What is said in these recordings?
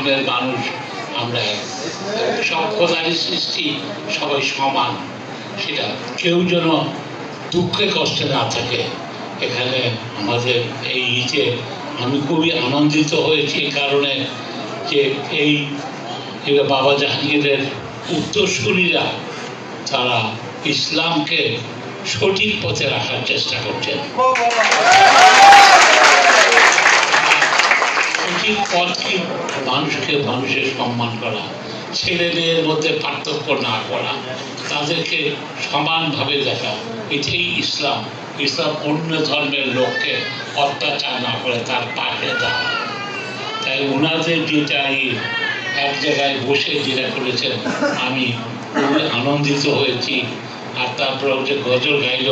ধর্মের মানুষ আমরা, সব খোদারই সৃষ্টি, সবাই সমান, সেটা কেউ যেন দুঃখে কষ্টে না থাকে। এখানে আমাদের এই ঈদে আমি খুবই আনন্দিত হয়েছি এই কারণে যে এই বাবা জাহাঙ্গীরের উত্তরসূরিরা তারা ইসলামকে সঠিক পথে রাখার চেষ্টা করছেন। সঠিক পথই মানুষকে মানুষের সম্মান করা, ছেলে মেয়ের মধ্যে পার্থক্য না করা, তাদেরকে সমানভাবে দেখা, এটাই ইসলাম। ইসলাম অন্য ধর্মের লোককে অত্যাচার না করে তার পাশে দাঁড়া। তাই ওনাদের যেটা এক জায়গায় বসে যেটা করেছেন আমি খুবই আনন্দিত হয়েছি। আর তারপর যে গজল গাইল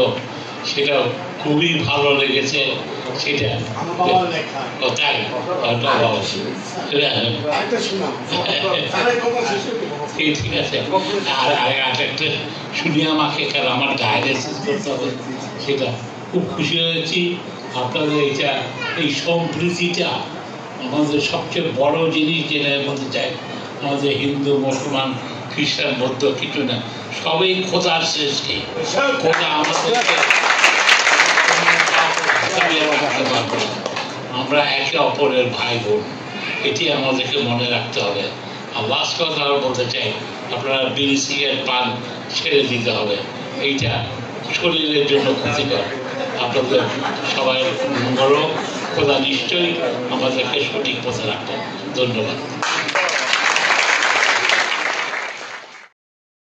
সেটাও খুবই ভালো লেগেছে। সেটা তাই ঠিক আছে। আর একটা শুনি আমাকে, কারণ আমার ডায়ালিসিস করতে হবে, সেটা খুব খুশি হয়েছি। আপনাদের এইটা এই সম্প্রীতিটা আমাদের সবচেয়ে বড় জিনিস যেটা বলতে চাই। আমাদের হিন্দু, মুসলমান, খ্রিস্টান, বৌদ্ধ কিছু না, সবই খোদার সৃষ্টি। খোদা আমাদেরকে, আমরা একে অপরের ভাই বোন, এটি আমাদেরকে মনে রাখতে হবে। আর লাস্ট কথা বলতে চাই, আপনারা বিড়ি সিগারেট পান ছেড়ে দিতে হবে, এইটা শরীরের জন্য ক্ষতিকর। আপনাদের সবাই মঙ্গল, খোদা নিশ্চয়ই আমাদেরকে সঠিক পথে রাখবেন। ধন্যবাদ।